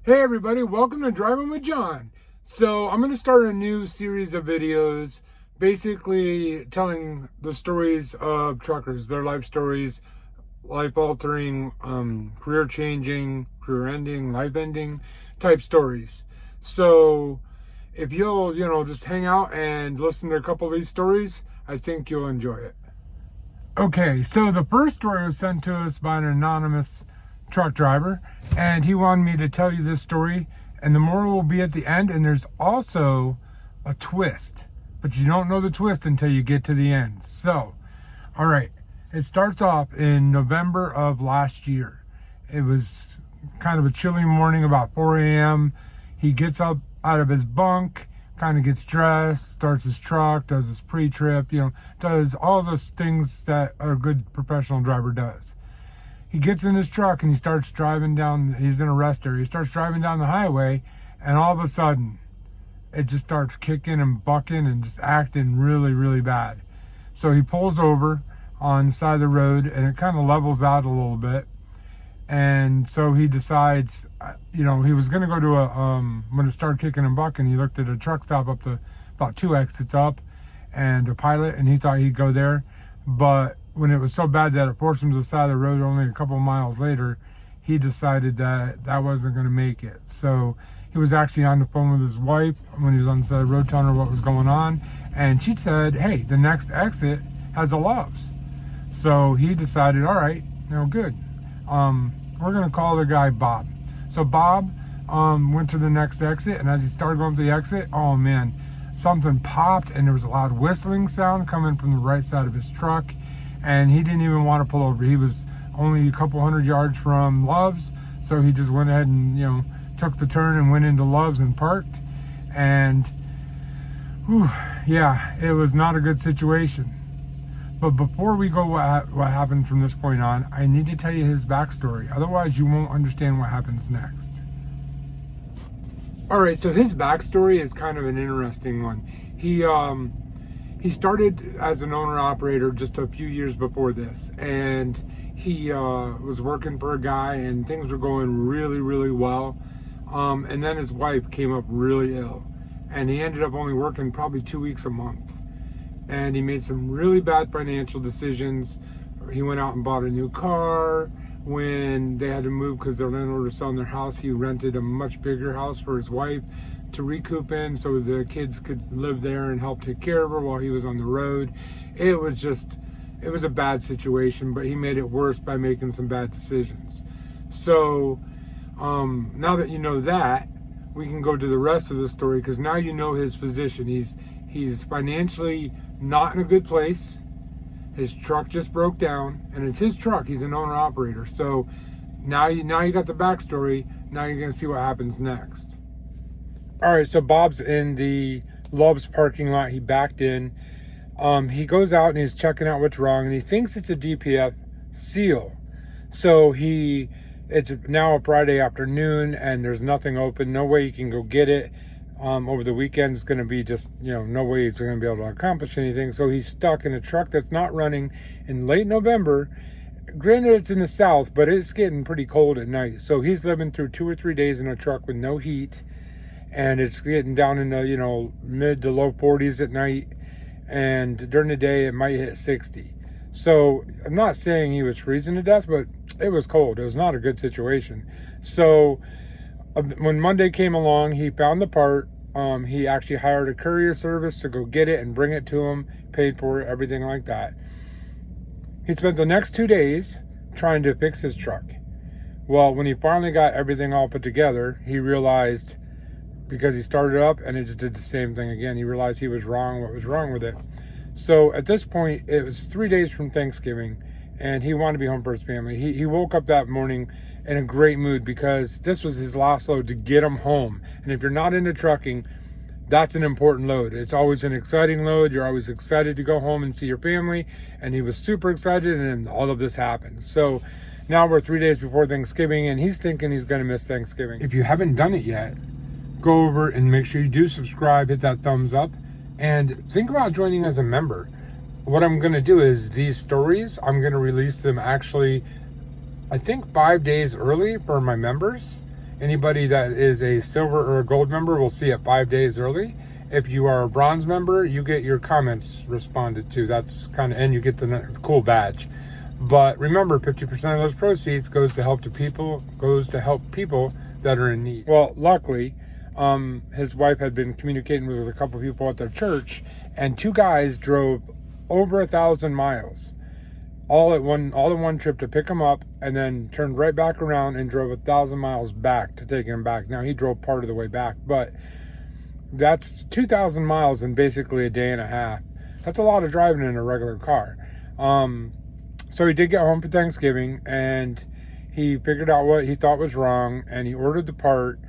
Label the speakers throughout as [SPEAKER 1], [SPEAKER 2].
[SPEAKER 1] Hey everybody, welcome to Driving with John. So I'm going to start a new series of videos basically telling the stories of truckers, their life stories, life-altering, career-changing, career-ending, life-ending type stories. So if you'll, just hang out and listen to a couple of these stories, I think you'll enjoy it. Okay, so the first story was sent to us by an anonymous truck driver, and he wanted me to tell you this story, and the moral will be at the end, and there's also a twist, but you don't know the twist until you get to the end. So, all right, it starts off in November of last year. It was kind of a chilly morning, about 4 a.m. He gets up out of his bunk, kind of gets dressed, starts his truck, does his pre-trip, does all those things that a good professional driver does. He gets in his truck and he starts driving down, he's in a rest area, he starts driving down the highway, and all of a sudden, it just starts kicking and bucking and just acting really, really bad. So he pulls over on the side of the road, and it kind of levels out a little bit. And so he decides, he was going to go to when it started kicking and bucking, he looked at a truck stop up to about 2 exits up and a Pilot, and he thought he'd go there. But when it was so bad that it forced him to the side of the road only a couple of miles later, he decided that wasn't going to make it. So he was actually on the phone with his wife when he was on the side of the road telling her what was going on. And she said, hey, the next exit has a Love's. So he decided, all right, good. We're going to call the guy Bob. So Bob went to the next exit, and as he started going to the exit, oh man, something popped, and there was a loud whistling sound coming from the right side of his truck, and he didn't even want to pull over. He was only a couple hundred yards from Love's, so he just went ahead and, took the turn and went into Love's and parked. And, it was not a good situation. But before we go what happened from this point on, I need to tell you his backstory. Otherwise, you won't understand what happens next. All right, so his backstory is kind of an interesting one. He started as an owner-operator just a few years before this, and he was working for a guy, and things were going really, really well. And then his wife came up really ill, and he ended up only working probably 2 weeks a month. And he made some really bad financial decisions. He went out and bought a new car. When they had to move because their landlord was selling their house, he rented a much bigger house for his wife to recoup in so the kids could live there and help take care of her while he was on the road. It was a bad situation, but he made it worse by making some bad decisions. So now that you know that, we can go to the rest of the story, because now you know his position. He's financially not in a good place. His truck just broke down, and it's his truck. He's an owner-operator. So now you got the backstory. Now you're going to see what happens next. All right, so Bob's in the Love's parking lot. He backed in. He goes out and he's checking out what's wrong, and he thinks it's a DPF seal. So it's now a Friday afternoon, and there's nothing open. No way you can go get it. Over the weekend, it's going to be just, no way he's going to be able to accomplish anything. So he's stuck in a truck that's not running in late November. Granted, it's in the south, but it's getting pretty cold at night. So he's living through 2 or 3 days in a truck with no heat, and it's getting down in the, mid to low 40s at night. And during the day, it might hit 60. So I'm not saying he was freezing to death, but it was cold. It was not a good situation. So when Monday came along, he found the part. He actually hired a courier service to go get it and bring it to him, paid for it, everything like that. He spent the next 2 days trying to fix his truck. Well, when he finally got everything all put together, he realized, because he started up and it just did the same thing again, he realized he was wrong, what was wrong with it. So at this point, it was 3 days from Thanksgiving, and he wanted to be home for his family. He woke up that morning in a great mood, because this was his last load to get him home. And if you're not into trucking, that's an important load. It's always an exciting load. You're always excited to go home and see your family. And he was super excited, and then all of this happened. So now we're 3 days before Thanksgiving, and he's thinking he's going to miss Thanksgiving. If you haven't done it yet, go over and make sure you do subscribe, hit that thumbs up, and think about joining as a member. What I'm going to do is these stories, I'm going to release them actually, I think 5 days early for my members. Anybody that is a silver or a gold member will see it 5 days early. If you are a bronze member, you get your comments responded to. That's kind of, and you get the cool badge. But remember, 50% of those proceeds goes to help people that are in need. Well, luckily, his wife had been communicating with a couple of people at their church, and 2 guys drove over 1,000 miles, all in one trip to pick him up, and then turned right back around and drove 1,000 miles back to take him back. Now he drove part of the way back, but that's 2,000 miles in basically a day and a half. That's a lot of driving in a regular car. So he did get home for Thanksgiving, and he figured out what he thought was wrong, and he ordered the part,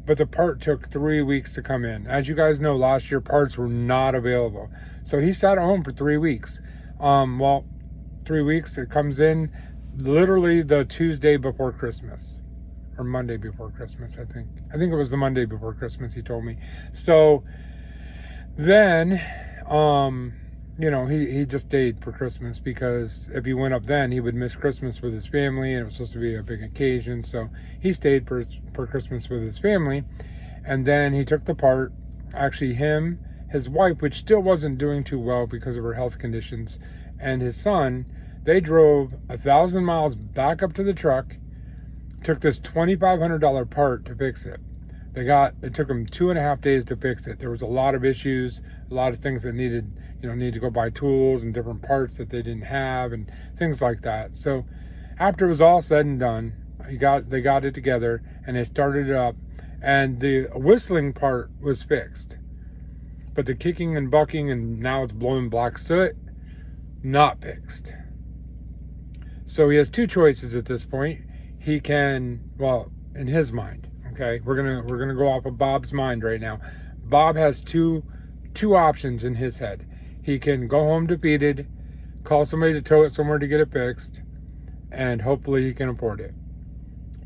[SPEAKER 1] but the part took 3 weeks to come in. As you guys know, last year parts were not available. So he sat at home for 3 weeks. 3 weeks, it comes in literally the Tuesday before Christmas. Or Monday before Christmas, I think. I think it was the Monday before Christmas, he told me. So then, he just stayed for Christmas, because if he went up then, he would miss Christmas with his family, and it was supposed to be a big occasion. So he stayed for Christmas with his family, and then he took the part. Actually, him, his wife, which still wasn't doing too well because of her health conditions, and his son, they drove 1,000 miles back up to the truck, took this $2,500 part to fix it. It took them 2.5 days to fix it. There was a lot of issues, a lot of things that needed to go buy tools and different parts that they didn't have and things like that. So after it was all said and done, they got it together and they started it up, and the whistling part was fixed. But the kicking and bucking, and now it's blowing black soot, not fixed. So he has 2 choices at this point. He can, well, in his mind, okay, we're gonna go off of Bob's mind right now. Bob has two options in his head. He can go home defeated, call somebody to tow it somewhere to get it fixed, and hopefully he can afford it,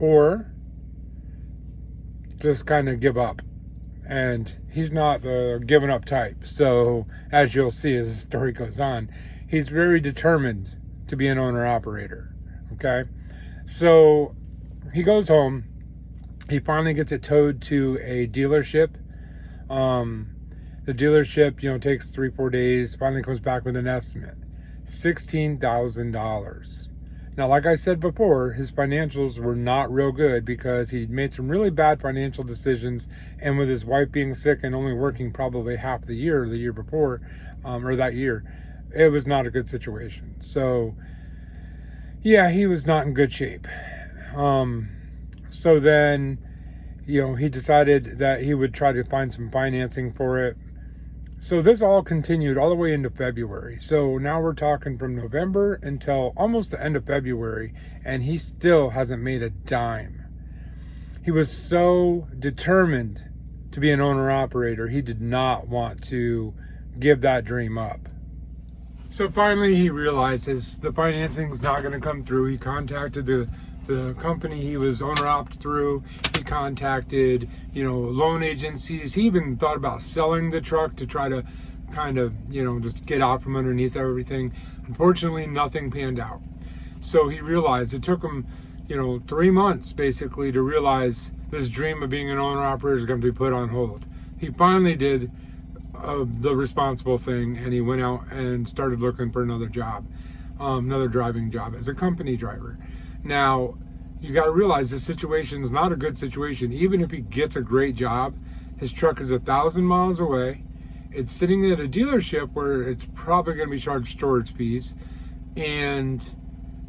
[SPEAKER 1] or just kind of give up. And he's not the giving up type. So as you'll see as the story goes on, he's very determined to be an owner operator. Okay. So he goes home. He finally gets it towed to a dealership. The dealership, takes 3-4 days, finally comes back with an estimate. $16,000. Now, like I said before, his financials were not real good because he made some really bad financial decisions, and with his wife being sick and only working probably half the year before, or that year, it was not a good situation. So, yeah, he was not in good shape. So then, he decided that he would try to find some financing for it. So this all continued all the way into February. So now we're talking from November until almost the end of February, and he still hasn't made a dime. He was so determined to be an owner-operator, he did not want to give that dream up. So finally he realizes the financing's not going to come through. He contacted the company he was owner-opt through. He contacted, loan agencies. He even thought about selling the truck to try to kind of, just get out from underneath everything. Unfortunately, nothing panned out. So he realized it took him, 3 months basically to realize this dream of being an owner-operator is going to be put on hold. He finally did the responsible thing, and he went out and started looking for another job, another driving job as a company driver. Now, you got to realize this situation is not a good situation. Even if he gets a great job, his truck is 1,000 miles away. It's sitting at a dealership where it's probably going to be charged storage fees, and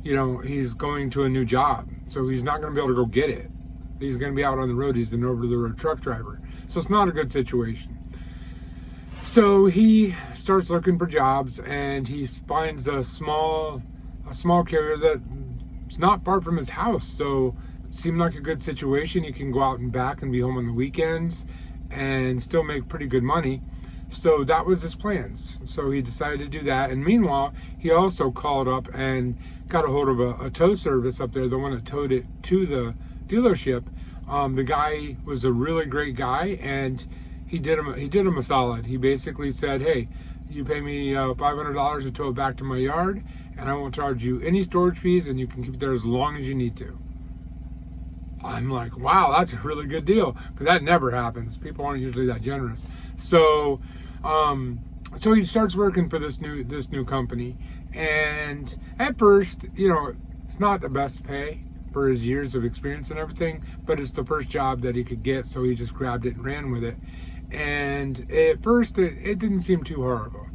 [SPEAKER 1] he's going to a new job, so he's not going to be able to go get it. He's going to be out on the road. He's an over-the-road truck driver, so it's not a good situation. So he starts looking for jobs, and he finds a small carrier that it's not far from his house, so it seemed like a good situation. He can go out and back and be home on the weekends and still make pretty good money. So that was his plans. So he decided to do that. And meanwhile, he also called up and got a hold of a tow service up there, the one that towed it to the dealership. The guy was a really great guy, and he did him a solid. He basically said, hey, you pay me $500 to tow it back to my yard, and I won't charge you any storage fees, and you can keep it there as long as you need to. I'm like, wow, that's a really good deal, because that never happens. People aren't usually that generous. So, so he starts working for this new company, and at first, it's not the best pay for his years of experience and everything, but it's the first job that he could get, so he just grabbed it and ran with it. And at first, it didn't seem too horrible,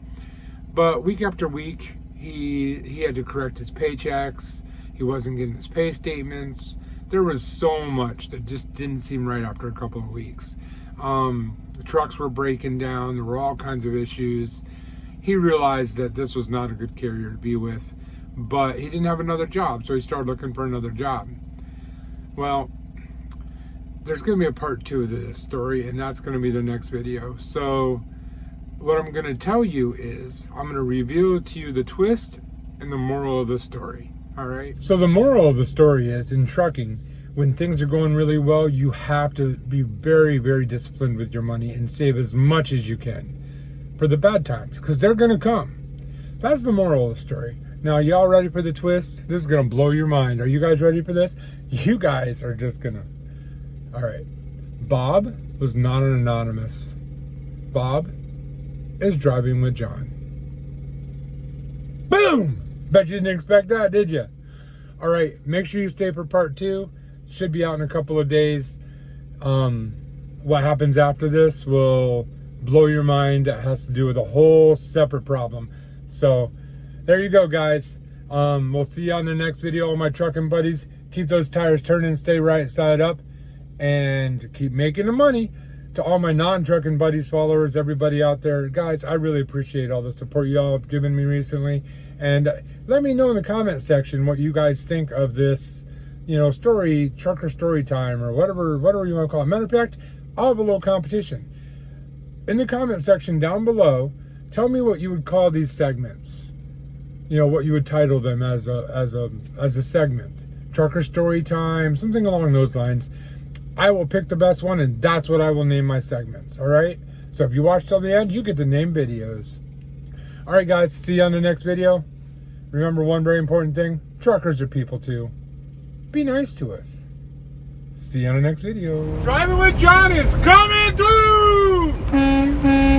[SPEAKER 1] but week after week, he had to correct his paychecks. He wasn't getting his pay statements. There was so much that just didn't seem right after a couple of weeks. The trucks were breaking down. There were all kinds of issues. He realized that this was not a good carrier to be with, but he didn't have another job, so he started looking for another job. Well, there's going to be a part 2 of this story, and that's going to be the next video. So what I'm going to tell you is I'm going to reveal to you the twist and the moral of the story. All right. So the moral of the story is, in trucking, when things are going really well, you have to be very, very disciplined with your money and save as much as you can for the bad times, because they're going to come. That's the moral of the story. Now, y'all ready for the twist? This is going to blow your mind. Are you guys ready for this? You guys are just going to... All right. Bob was not an anonymous. Bob is driving with John. Boom! Bet you didn't expect that, did you? All right, make sure you stay for part 2. Should be out in a couple of days. What happens after this will blow your mind. That has to do with a whole separate problem. So there you go, guys. We'll see you on the next video, all my trucking buddies. Keep those tires turning, stay right side up, and keep making the money. To all my non-trucking buddies, followers, everybody out there, guys, I really appreciate all the support y'all have given me recently. And let me know in the comment section what you guys think of this, story, trucker story time, or whatever you want to call it. Matter of fact, I'll have a little competition. In the comment section down below, tell me what you would call these segments. What you would title them as a segment. Trucker story time, something along those lines. I will pick the best one, and that's what I will name my segments, all right? So if you watch till the end, you get to name videos. All right, guys, see you on the next video. Remember one very important thing, truckers are people too. Be nice to us. See you on the next video. Driving with John is coming through!